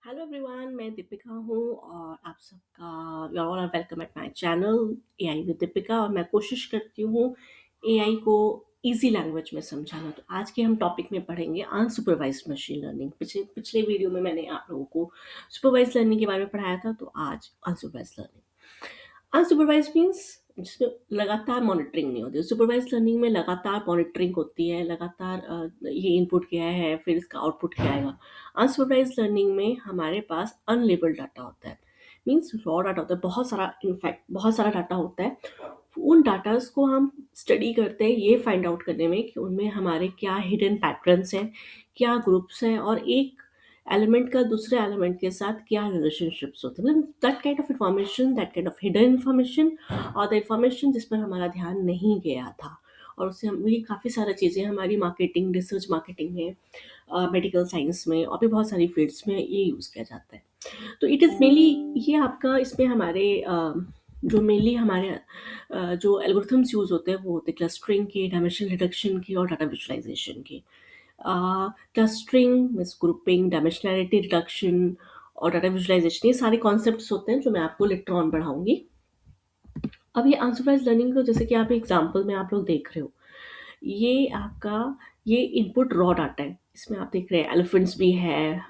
Hello everyone, मैं दीपिका हूँ और आप सबका you all are welcome at my channel AI with Deepika. और मैं कोशिश करती हूँ एआई को इजी लैंग्वेज में समझाना। तो आज के हम टॉपिक में पढ़ेंगे अनसुपरवाइज्ड मशीन लर्निंग। पिछले पिछले वीडियो में मैंने आप लोगों को सुपरवाइज्ड लर्निंग के बारे में पढ़ाया था, तो आज अनसुपरवाइज्ड लर्निंग। अनसुपरवाइज्ड मीन्स जिसमें लगातार मॉनिटरिंग नहीं होती। सुपरवाइज्ड लर्निंग में लगातार मॉनिटरिंग होती है, लगातार ये इनपुट किया है फिर इसका आउटपुट क्या आएगा। अनसुपरवाइज्ड लर्निंग में हमारे पास अनलेबल्ड डाटा होता है, मीन्स रॉ डाटा होता है, बहुत सारा, इनफैक्ट बहुत सारा डाटा होता है। उन डाटास को हम स्टडी करते हैं ये फाइंड आउट करने में कि उनमें हमारे क्या हिडन पैटर्न्स हैं, क्या ग्रुप्स हैं, और एक एलिमेंट का दूसरे एलिमेंट के साथ क्या रिलेशनशिप्स होते हैं। मतलब that kind of information, that kind of hidden information, और द इंफॉर्मेशन जिस पर हमारा ध्यान नहीं गया था। और उससे हम ये काफ़ी सारी चीज़ें हमारी मार्केटिंग, रिसर्च मार्केटिंग में, मेडिकल साइंस में और भी बहुत सारी फील्ड्स में ये यूज़ किया जाता है। तो इट इज़ मेनली ये आपका इसमें हमारे जो मेनली हमारे जो एल्गोरिथम्स यूज़ होते हैं वो होते हैं क्लस्टरिंग के, डायमेंशनल रिडक्शन के और डाटा विजुअलाइजेशन के। Clustering means grouping, dimensionality reduction और डाटा विजुअलाइजेशन, ये सारे कॉन्सेप्ट्स होते हैं जो मैं आपको लेटर ऑन पढ़ाऊंगी। अब ये अनसुपरवाइज्ड लर्निंग को जैसे कि आप एग्जाम्पल में आप लोग देख रहे हो, ये आपका ये इनपुट रॉ डाटा है। इसमें आप देख रहे हैं एलिफेंट्स भी है,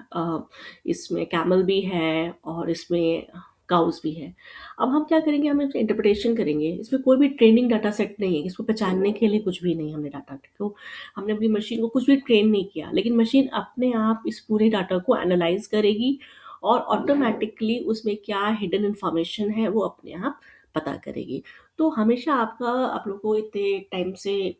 इसमें कैमल भी है और इसमें काउस भी है। अब हम क्या करेंगे, हम इसमें इंटरप्रिटेशन करेंगे। इसमें कोई भी ट्रेनिंग डाटा सेट नहीं है, इसको पहचानने के लिए कुछ भी नहीं। हमने डाटा को, हमने अपनी मशीन को कुछ भी ट्रेन नहीं किया, लेकिन मशीन अपने आप इस पूरे डाटा को एनालाइज करेगी और ऑटोमेटिकली उसमें क्या हिडन इंफॉर्मेशन है वो अपने आप पता करेगी। तो हमेशा आपका, आप लोग को इतने टाइम से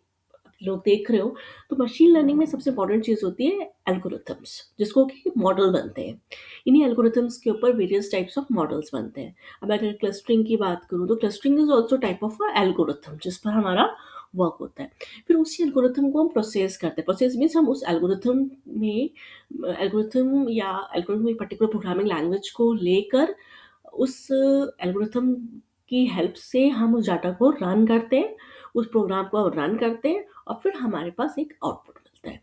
लोग देख रहे हो, तो मशीन लर्निंग में सबसे इंपॉर्टेंट चीज़ होती है एल्गोरिथम्स, जिसको कि मॉडल बनते हैं। इन्हीं एल्गोरिथम्स के ऊपर वेरियस टाइप्स ऑफ मॉडल्स बनते हैं। अब अगर क्लस्टरिंग की बात करूँ तो clustering is also type of algorithm जिस पर हमारा वर्क होता है। फिर उसी एल्गोरिथम को हम प्रोसेस करते हैं। प्रोसेस मीन्स हम उस एल्गोरिथम में, एल्गोरिथम में पर्टिकुलर प्रोग्रामिंग लैंग्वेज को लेकर उस एल्गोरिथम की हेल्प से हम उस डाटा को रन करते हैं, उस प्रोग्राम को हम रन करते हैं और फिर हमारे पास एक आउटपुट मिलता है।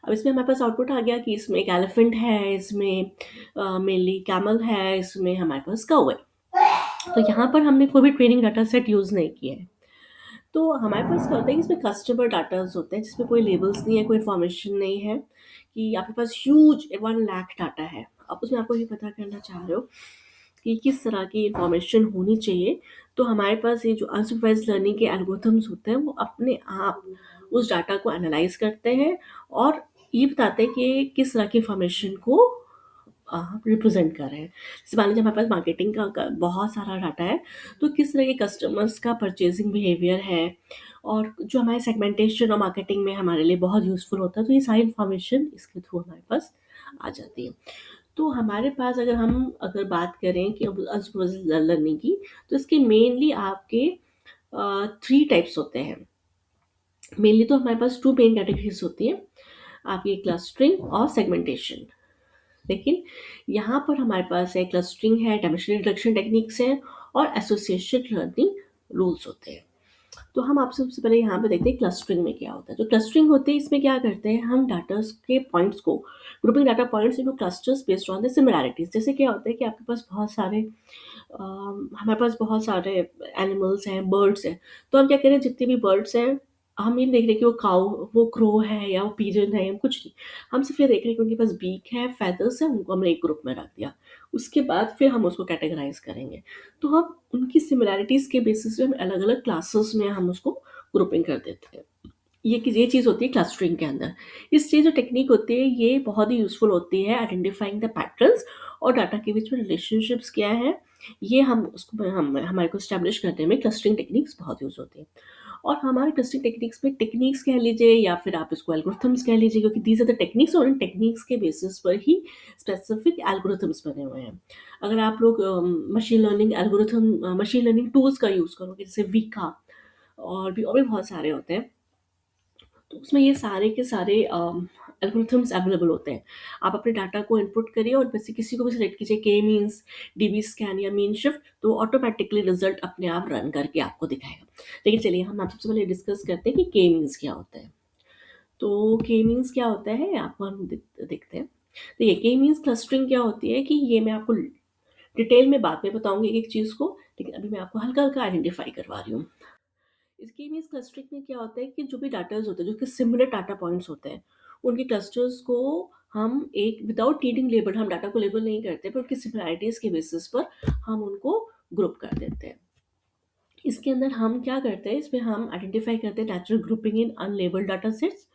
अब इसमें हमारे पास आउटपुट आ गया कि इसमें एक एलिफेंट है, इसमें मेनली कैमल है, इसमें हमारे पास काऊ है। तो यहाँ पर हमने कोई भी ट्रेनिंग डाटा सेट यूज़ नहीं किया है। तो हमारे पास क्या होता है कि इसमें कस्टमर डाटाज होते हैं जिसमें कोई लेबल्स नहीं है, कोई इन्फॉर्मेशन नहीं है, कि आपके पास ह्यूज 1 लाख डाटा है। अब उसमें आपको ये पता करना चाह रहे हो कि किस तरह की इन्फॉर्मेशन होनी चाहिए। तो हमारे पास ये जो अनसुपरवाइज्ड लर्निंग के एल्गोरिथम्स होते हैं वो अपने आप उस डाटा को एनालाइज करते हैं और ये बताते हैं कि किस तरह की इन्फॉर्मेशन को रिप्रेजेंट कर रहे हैं। जैसे मान लीजिए हमारे पास मार्केटिंग का बहुत सारा डाटा है, तो किस तरह के कस्टमर्स का परचेजिंग बिहेवियर है, और जो हमारे सेगमेंटेशन और मार्केटिंग में हमारे लिए बहुत यूज़फुल होता है। तो ये सारी इन्फॉर्मेशन इसके थ्रू हमारे पास आ जाती है। तो हमारे पास अगर बात करें कि अब अनसुपरवाइज्ड लर्निंग की, तो इसके मेनली आपके 3 टाइप्स होते हैं। मेनली तो हमारे पास 2 मेन कैटेगरीज़ होती हैं, आपकी क्लस्टरिंग और सेगमेंटेशन। लेकिन यहाँ पर हमारे पास है क्लस्टरिंग है, डायमेंशनल रिडक्शन टेक्निक्स हैं और एसोसिएशन लर्निंग रूल्स होते हैं। तो हम आपसे सबसे पहले यहाँ पे देखते हैं क्लस्टरिंग में क्या होता है। जो क्लस्टरिंग होती है इसमें क्या करते हैं, हम डाटास के पॉइंट्स को, grouping data points into clusters based on the similarities. जैसे क्या होता है कि आपके पास बहुत सारे हमारे पास बहुत सारे एनिमल्स हैं, बर्ड्स हैं। तो हम क्या करें, जितने भी बर्ड्स हैं, हम ये नहीं देख रहे कि वो काऊ, वो क्रो है या वो पीजन है या कुछ नहीं। हम सिर्फ ये देख रहे हैं कि उनके पास बीक है, फेदर्स है, उनको हमने एक ग्रुप में रख दिया। उसके बाद फिर हम उसको कैटेगराइज करेंगे। तो हम उनकी सिमिलैरिटीज़ के बेसिस पे हम अलग-अलग क्लासेस में हम उसको ग्रुपिंग कर देते हैं। ये चीज़ होती है क्लस्टरिंग के अंदर। ये जो टेक्निक होती है ये बहुत ही यूज़फुल होती है आइडेंटिफाइंग द पैटर्न्स और डाटा के बीच में रिलेशनशिप्स क्या है, ये हम उसको हम हमारे को एस्टेब्लिश करने में क्लस्टरिंग टेक्निक्स बहुत यूज़ होती हैं। और हमारे क्लस्टरिंग टेक्निक्स में टेक्निक्स कह लीजिए या फिर आप इसको एल्गोरिथम्स कह लीजिए, क्योंकि दीज आर द टेक्निक्स और इन टेक्निक्स के बेसिस पर ही स्पेसिफिक एल्गोरिथम्स बने हुए हैं। अगर आप लोग मशीन लर्निंग टूल्स का यूज़ करोगे, जैसे वीका और भी बहुत सारे होते हैं, तो उसमें ये सारे के सारे एल्गोरिथम्स अवेलेबल होते हैं। आप अपने डाटा को इनपुट करिए और वैसे किसी को भी सेलेक्ट कीजिए, के मीन्स, डीबी स्कैन या मीन शिफ्ट, तो ऑटोमेटिकली रिजल्ट अपने आप रन करके आपको दिखाएगा। लेकिन चलिए हम आप सबसे पहले डिस्कस करते हैं कि के मीन्स क्या होता है। तो के मीन्स क्या होता है आपको हम देखते हैं। तो ये के मीन्स क्लस्टरिंग क्या होती है कि ये मैं आपको डिटेल में बाद में बताऊँगी एक-एक चीज़ को, लेकिन अभी मैं आपको हल्का-हल्का आइडेंटिफ़ाई करवा रही हूँ। इसके मीन्स क्लस्टरिंग में क्या होता है कि जो भी डाटाज़ होते हैं, जो कि सिमिलर डाटा पॉइंट्स होते हैं, उनके क्लस्टर्स को हम एक विदाउट नीडिंग लेबल हम डाटा को लेबल नहीं करते, पर उनकी सिमिलैरिटीज़ के बेसिस पर हम उनको ग्रुप कर देते हैं। इसके अंदर हम क्या करते हैं, इसमें हम आइडेंटिफ़ाई करते हैं नेचुरल ग्रुपिंग इन अनलेबल्ड डाटा सेट्स।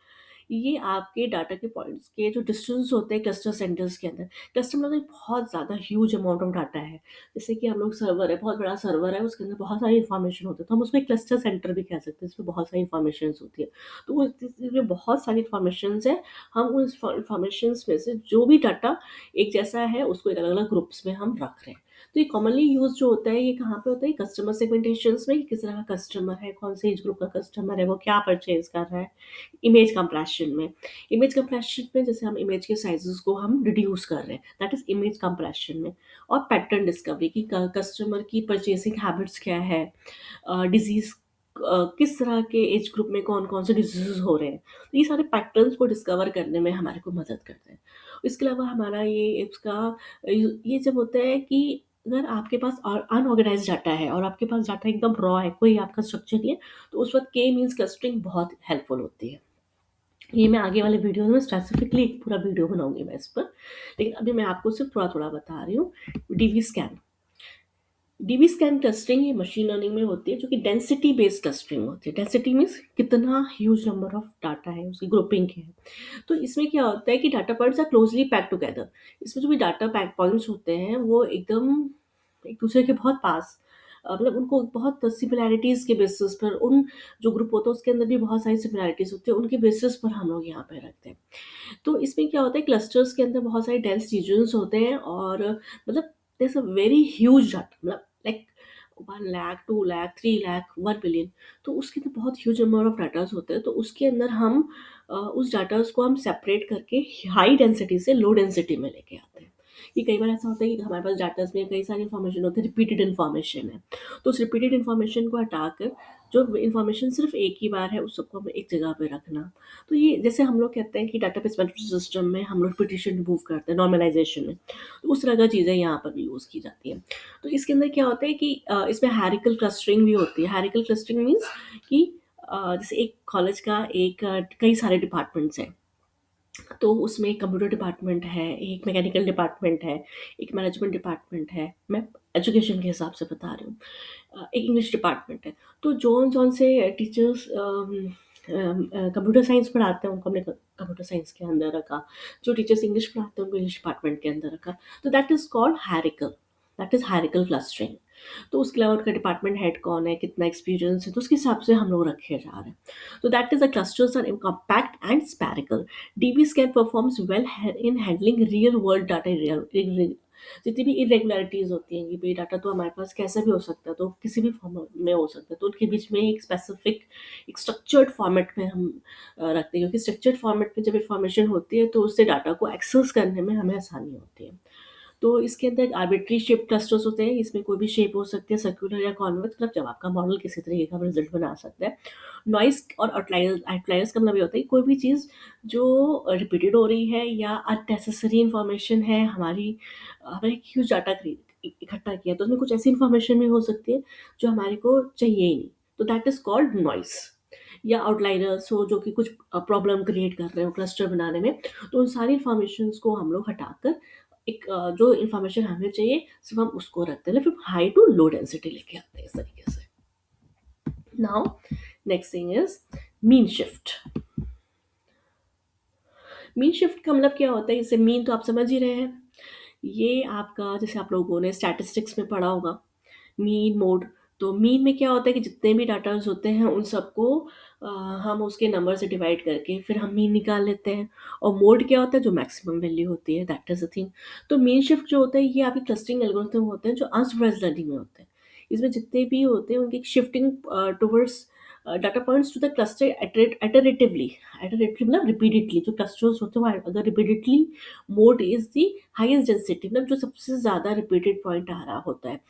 ये आपके डाटा के पॉइंट्स के जो डिस्टेंस होते हैं क्लस्टर सेंटर्स के अंदर। क्लस्टर मतलब एक बहुत ज़्यादा ह्यूज अमाउंट ऑफ डाटा है। जैसे कि हम लोग सर्वर है, बहुत बड़ा सर्वर है, उसके अंदर बहुत सारी इन्फॉर्मेशन होती है, तो हम उसको एक क्लस्टर सेंटर भी कह सकते हैं, इसमें बहुत सारी इन्फॉर्मेशंस होती है। तो वो इसमें बहुत सारी इन्फॉर्मेशंस है, हम उस इन्फॉर्मेशंस में से जो भी डाटा एक जैसा है, उसको एक अलग-अलग ग्रुप्स में हम रख रहे हैं। तो ये कॉमनली यूज़ जो होता है, ये कहाँ पे होता है? कस्टमर सेगमेंटेशंस में, कि किस तरह का कस्टमर है, कौन से एज ग्रुप का कस्टमर है, वो क्या परचेज़ कर रहा है। इमेज कंप्रेशन में, इमेज कंप्रेशन में जैसे हम इमेज के साइज़ेज़ को हम रिड्यूस कर रहे हैं, दैट इज़ इमेज कंप्रेशन में। और पैटर्न डिस्कवरी कि क कस्टमर की परचेज़िंग हैबिट्स क्या है, डिज़ीज़ किस तरह के एज ग्रुप में कौन-कौन से डिज़ीज़ हो रहे हैं। तो ये सारे पैटर्न्स को डिस्कवर करने में हमारे को मदद करते हैं। इसके अलावा हमारा ये इसका ये जब होता है कि अगर आपके पास अनऑर्गेनाइज़्ड डाटा है और आपके पास डाटा एकदम रॉ है, कोई आपका स्ट्रक्चर नहीं है, तो उस वक़्त के मीन्स क्लस्टरिंग बहुत हेल्पफुल होती है। ये मैं आगे वाले वीडियो में स्पेसिफिकली एक पूरा वीडियो बनाऊँगी मैं इस पर। लेकिन अभी मैं आपको सिर्फ़ थोड़ा-थोड़ा बता रही हूँ। DB scan. DB scan clustering ये मशीन लर्निंग में होती है, जो कि डेंसिटी बेस्ड क्लस्टरिंग होती है। डेंसिटी मीन्स कितना ह्यूज नंबर ऑफ डाटा है, उसकी ग्रुपिंग क्या है। तो इसमें क्या होता है कि data points are closely packed together. इसमें जो भी डाटा पैक पॉइंट्स होते हैं, वो एकदम एक-दूसरे के बहुत पास, मतलब उनको बहुत सिमिलैरिटीज़ के बेसिस पर, उन जो ग्रुप होता है उसके अंदर भी बहुत सारी सिमिलैरिटीज़ होती है, उनके बेसिस पर हम लोग यहाँ पे रखते हैं। तो इसमें क्या होता है, क्लस्टर्स के अंदर बहुत सारे डेंस रीजन्स होते हैं, और मतलब there is a very huge data, मतलब लाइक 1 लाख, 2 लाख, 3 लाख, 1 बिलियन। तो उसके अंदर बहुत ह्यूज नंबर ऑफ डाटाज़ होते हैं, तो उसके अंदर हम उस डाटाज़ को हम सेपरेट करके हाई डेंसिटी से लो डेंसिटी में लेके आते हैं। कि कई बार ऐसा होता है कि हमारे पास डाटाज़ में कई सारी इन्फॉर्मेशन होती है, रिपीटेड इन्फॉर्मेशन है। तो उस रिपीटेड इन्फॉर्मेशन को हटाकर जो इन्फॉर्मेशन सिर्फ़ एक ही बार है, उस सबको हमें एक जगह पे रखना। तो ये जैसे हम लोग कहते हैं कि डेटाबेस मैनेजमेंट सिस्टम में हम लोग रिपीटिशन रिमूव करते हैं नॉर्मलाइज़ेशन में, तो उस तरह का चीज़ें यहाँ पर भी यूज़ की जाती हैं। तो इसके अंदर क्या होता है कि इसमें हायरार्किकल क्लस्टरिंग भी होती है। हायरार्किकल क्लस्टरिंग मीन्स कि जैसे एक कॉलेज का एक कई सारे डिपार्टमेंट्स हैं। तो उसमें एक कंप्यूटर डिपार्टमेंट है, एक मैकेनिकल डिपार्टमेंट है, एक मैनेजमेंट डिपार्टमेंट है। मैं एजुकेशन के हिसाब से बता रही हूँ। एक इंग्लिश डिपार्टमेंट है। तो जौन-जौन से टीचर्स कंप्यूटर साइंस पढ़ाते हैं, उनको हमने कंप्यूटर साइंस के अंदर रखा। जो टीचर्स इंग्लिश पढ़ाते हैं, उनको इंग्लिश डिपार्टमेंट के अंदर रखा। तो that is called hierarchical, that is hierarchical clustering. तो उसके अलावा उनका डिपार्टमेंट हेड कौन है, कितना एक्सपीरियंस है, तो उसके हिसाब से हम लोग रखे जा रहे हैं। तो that is the clusters are compact and spherical. DB scan performs well in handling real world data जितनी भी इरेगुलरिटीज़ होती हैं, कि भई डाटा तो हमारे पास कैसा भी हो सकता है, तो किसी भी फॉर्म में हो सकता है, तो उनके बीच में एक स्पेसिफिक एक स्ट्रक्चर्ड फॉर्मेट में हम रखते हैं, क्योंकि स्ट्रक्चर्ड फॉर्मेट में जब इन्फॉर्मेशन होती है, तो उससे डाटा को एक्सेस करने में हमें आसानी होती है। तो इसके अंदर आर्बिट्री शेप क्लस्टर्स होते हैं, इसमें कोई भी शेप हो सकती है, सर्कुलर या कॉन्वेक्स, मतलब जब आपका मॉडल किसी तरीके का रिजल्ट बना सकता है। नॉइज़ और आउटलायर्स, आउटलायर्स का मतलब ये होता है कि कोई भी चीज़ जो रिपीटेड हो रही है या अननेसेसरी इन्फॉर्मेशन है, हमारे ह्यूज डाटा इकट्ठा किया, तो उसमें कुछ ऐसी इन्फॉर्मेशन भी हो सकती है जो हमारे को चाहिए ही नहीं, तो दैट इज़ कॉल्ड नॉइज़। या आउटलायर्स हो, जो कि कुछ प्रॉब्लम क्रिएट कर रहे हो क्लस्टर बनाने में, तो उन सारी इन्फॉर्मेशंस को हम लोग हटाकर एक जो इन्फॉर्मेशन हमें चाहिए सिर्फ़ हम उसको रखते हैं, फिर हाई टू लो डेंसिटी लेके आते हैं इस तरीके से। Now next thing is mean shift. Mean shift का मतलब क्या होता है? जैसे मीन तो आप समझ ही रहे हैं। ये आपका, जैसे आप लोगों ने स्टैटिस्टिक्स में पढ़ा होगा, मीन, मोड। तो मीन में क्या होता है कि जितने भी डाटाज़ होते हैं उन सबको अ, हम उसके नंबर से डिवाइड करके फिर हम मीन निकाल लेते हैं। और मोड क्या होता है? जो मैक्सिमम वैल्यू होती है, दैट इज़ द थिंग। तो मीन शिफ्ट जो होता है, ये आपके क्लस्टरिंग एल्गोरिथम होते हैं जो अनसुपरवाइज्ड लर्निंग में होते हैं। इसमें जितने भी होते हैं उनकी shifting towards data points to the cluster iteratively, iterative मतलब रिपीटेडली, जो क्लस्टर्स होते हैं वो अगर repeatedly mode is the highest density, मतलब जो सबसे ज़्यादा रिपीटेड पॉइंट आ रहा होता है,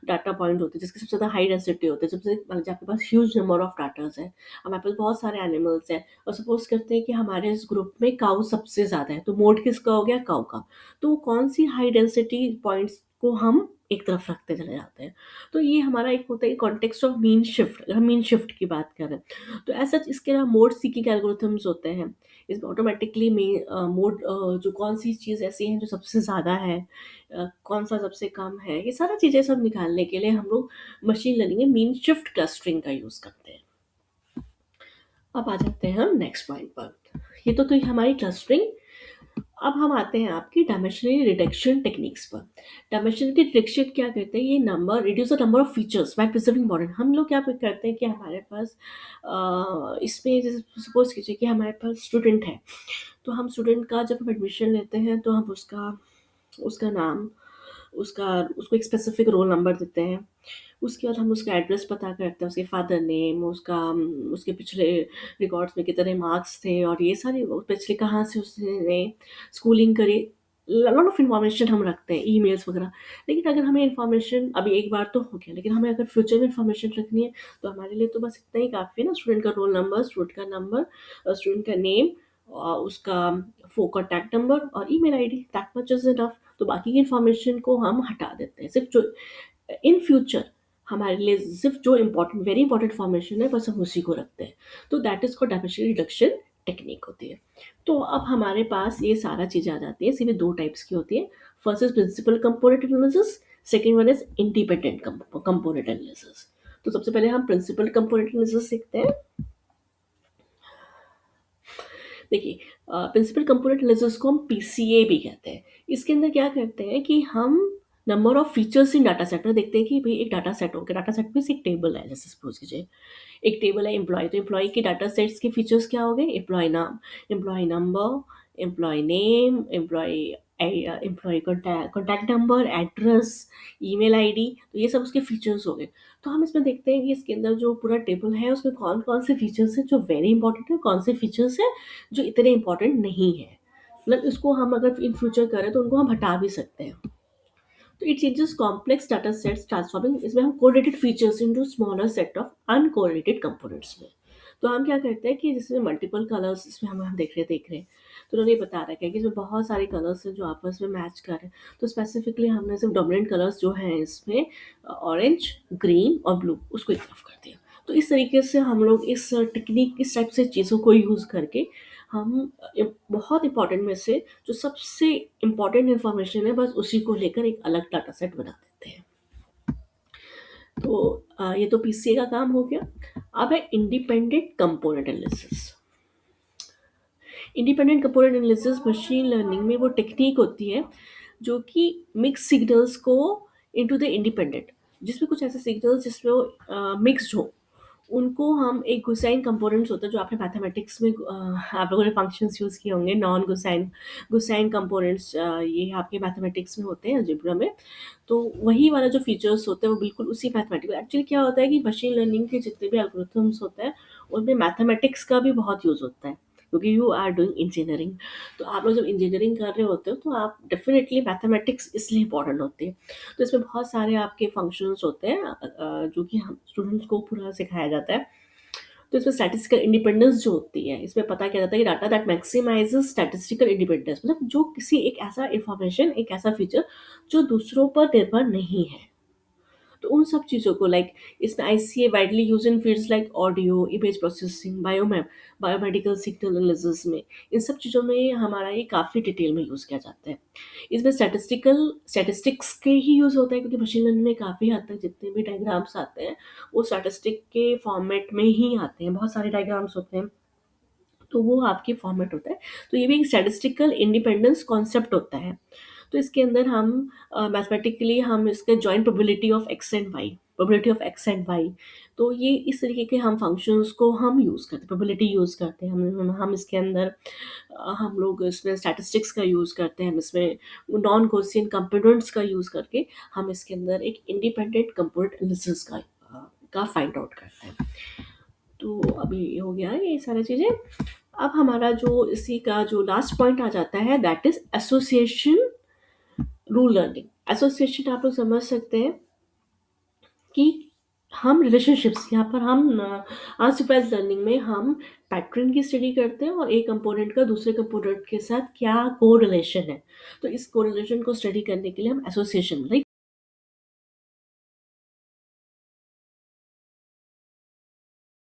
डाटा पॉइंट होते हैं जिसकी सबसे ज़्यादा हाई डेंसिटी होती है, सबसे मतलब आपके पास ह्यूज नंबर ऑफ डाटाज है, हमारे पास बहुत सारे एनिमल्स हैं, और सपोज करते हैं कि हमारे इस ग्रुप में काऊ सबसे ज़्यादा है, तो मोड किसका हो गया, काऊ का। तो कौन सी हाई डेंसिटी पॉइंट्स को हम एक तरफ रखते चले जाते हैं। तो ये हमारा एक होता है कॉन्टेक्स्ट ऑफ मीन शिफ्ट, अगर हम मीन शिफ्ट की बात करें तो ऐसा इसके अलावा मोड सीकिंग एल्गोरिथम्स होते हैं, इसमें ऑटोमेटिकली मोड जो कौन सी चीज़ ऐसी है जो सबसे ज़्यादा है, कौन सा सबसे कम है, ये सारा चीज़ें सब निकालने के लिए हम लोग मशीन लर्निंग में मीन शिफ्ट क्लस्टरिंग का यूज़ करते हैं। अब आ जाते हैं हम नेक्स्ट पॉइंट पर। ये तो हमारी क्लस्टरिंग। अब हम आते हैं आपकी डायमेंशनली रिडक्शन टेक्निक्स पर। डायमेंशनली रिडक्शन क्या कहते हैं, ये नंबर reduce the number of features by preserving model. हम लोग क्या करते हैं कि हमारे पास इसमें जैसे सपोज कीजिए कि हमारे पास स्टूडेंट है, तो हम स्टूडेंट का जब हम एडमिशन लेते हैं तो हम उसका उसका नाम, उसका उसको एक स्पेसिफिक रोल नंबर देते हैं। उसके बाद हम उसका एड्रेस पता करते हैं, उसके फादर नेम, उसके पिछले रिकॉर्ड्स में कितने मार्क्स थे, और ये सारी वो पिछले कहाँ से उसने स्कूलिंग करी, लॉट ऑफ इन्फॉर्मेशन हम रखते हैं, ईमेल्स वगैरह। लेकिन अगर हमें इन्फॉर्मेशन अभी एक बार तो हो गया, लेकिन हमें अगर फ्यूचर में इन्फॉर्मेशन रखनी है तो हमारे लिए तो बस इतना ही काफ़ी है ना, स्टूडेंट का रोल नंबर, स्टूडेंट का नंबर, स्टूडेंट का नेम, और उसका कॉन्टैक्ट नंबर और email ID, that much is enough. तो बाकी की इन्फॉर्मेशन को हम हटा देते हैं, सिर्फ जो इन फ्यूचर हमारे लिए सिर्फ जो इम्पोर्टेंट वेरी इंपॉर्टेंट फॉर्मेशन है बस हम उसी को रखते हैं। तो that is called dimensional reduction technique होती है। तो अब हमारे पास ये सारा चीज़ें आ जाती है, सिर्फ दो टाइप्स की होती है। First is principal component analysis, second one is independent component analysis. तो सबसे पहले हम प्रिंसिपल कंपोनेंट एनालिसिस सीखते हैं। देखिए, प्रिंसिपल कंपोनेंट एनालिसिस को हम पीसीए भी कहते हैं। इसके अंदर क्या करते हैं कि हम number of features in data set में देखते हैं कि भाई एक डाटा सेट हो गया, डाटा सेट में से एक टेबल है, जैसे सपोज कीजिए एक टेबल है एम्प्लॉय, तो एम्प्लॉय के डाटा सेट्स के फीचर्स क्या हो गए, एम्प्लॉय नाम, employee number, employee name, employee contact number, address, email ID, तो ये सब उसके फीचर्स हो गए। तो हम इसमें देखते हैं कि इसके अंदर जो पूरा टेबल है उसमें कौन कौन से फीचर्स हैं जो वेरी इंपॉर्टेंट है, कौन से फीचर्स हैं जो इतने इंपॉर्टेंट नहीं है, मतलब इसको हम अगर इन फ्यूचर करें तो उनको हम हटा भी सकते हैं। तो it changes complex data sets transforming, इसमें हम correlated features into smaller set of uncorrelated components में। तो हम क्या करते हैं कि जिसमें मल्टीपल कलर्स, इसमें हम देख रहे हैं, तो उन्होंने बता रखा है कि इसमें बहुत सारे कलर्स हैं जो आपस में मैच कर रहे हैं। तो स्पेसिफिकली हमने सिर्फ डोमिनेंट कलर्स जो हैं इसमें ऑरेंज, ग्रीन और ब्लू, उसको एक तरफ कर दिया। तो इस तरीके से हम लोग इस टेक्निक, इस टाइप से चीज़ों को यूज़ करके हम बहुत इंपॉर्टेंट में से जो सबसे इम्पॉर्टेंट इन्फॉर्मेशन है बस उसी को लेकर एक अलग डाटा सेट बना देते हैं। तो ये तो पीसीए का काम हो गया। अब है independent component analysis. Independent component analysis machine learning में वो टेक्निक होती है जो कि मिक्स सिग्नल्स को इनटू द इंडिपेंडेंट, जिसमें कुछ ऐसे सिग्नल्स जिसमें वो मिक्स्ड हो, उनको हम एक गुसाइन कंपोनेंट्स होता है जो आपने मैथमेटिक्स में आप लोगों ने फंक्शंस यूज़ किए होंगे, नॉन गुसाइन गुसाइन कंपोनेंट्स, ये आपके मैथमेटिक्स में होते हैं अलजेब्रा में। तो वही वाला जो फीचर्स होते हैं वो बिल्कुल उसी मैथमेटिक्स, एक्चुअली क्या होता है कि मशीन लर्निंग के जितने भी एल्गोरिथम्स होते हैं उनमें मैथमेटिक्स का भी बहुत यूज़ होता है, क्योंकि यू आर डूइंग इंजीनियरिंग। तो आप लोग जब इंजीनियरिंग कर रहे होते हो तो आप डेफिनेटली मैथमेटिक्स इसलिए इंपॉर्टेंट होती है। तो इसमें बहुत सारे आपके फंक्शंस होते हैं जो कि हम स्टूडेंट्स को पूरा सिखाया जाता है। तो इसमें स्टैटिस्टिकल इंडिपेंडेंस जो होती है, इसमें पता क्या जाता है कि डाटा दैट मैक्सिमाइजेस स्टैटिस्टिकल इंडिपेंडेंस, मतलब जो किसी एक ऐसा इंफॉर्मेशन, एक ऐसा फीचर जो दूसरों पर निर्भर नहीं है, तो उन सब चीज़ों को लाइक इसमें ICA widely use in fields like audio, image processing, biomedical signal analysis में, इन सब चीज़ों में हमारा ये काफ़ी डिटेल में यूज़ किया जाता है। इसमें स्टैटिस्टिक्स के ही यूज़ होता है, क्योंकि मशीन लर्निंग में काफ़ी हद तक जितने भी डायग्राम्स आते हैं वो स्टैटिस्टिक के फॉर्मेट में ही आते हैं, बहुत सारे डायग्राम्स होते हैं तो वो आपके फॉर्मेट होता है। तो ये भी एक स्टैटिस्टिकल इंडिपेंडेंस कॉन्सेप्ट होता है। तो इसके अंदर हम मैथमेटिकली हम इसके joint probability of X and Y, probability of X and Y, तो ये इस तरीके के हम फंक्शंस को हम यूज़ करते हैं, प्रोबेबिलिटी यूज़ करते हैं, हम इसके अंदर हम लोग इसमें स्टैटिस्टिक्स का यूज़ करते हैं, हम इसमें नॉन गॉसियन कंपोनेंट्स का यूज़ करके हम इसके अंदर एक इंडिपेंडेंट कंपोनेंट एनालिसिस का फाइंड आउट करते हैं। तो अभी ये हो गया ये सारी चीज़ें। अब हमारा जो इसी का जो लास्ट पॉइंट आ जाता है that is association rule learning. Association आप लोग समझ सकते हैं कि हम रिलेशनशिप्स यहाँ पर हम अनसुपरवाइज्ड लर्निंग में हम पैटर्न की स्टडी करते हैं और एक कंपोनेंट का दूसरे कंपोनेंट के साथ क्या कोरिलेशन है। तो इस कोरिलेशन को स्टडी करने के लिए हम एसोसिएशन लाइक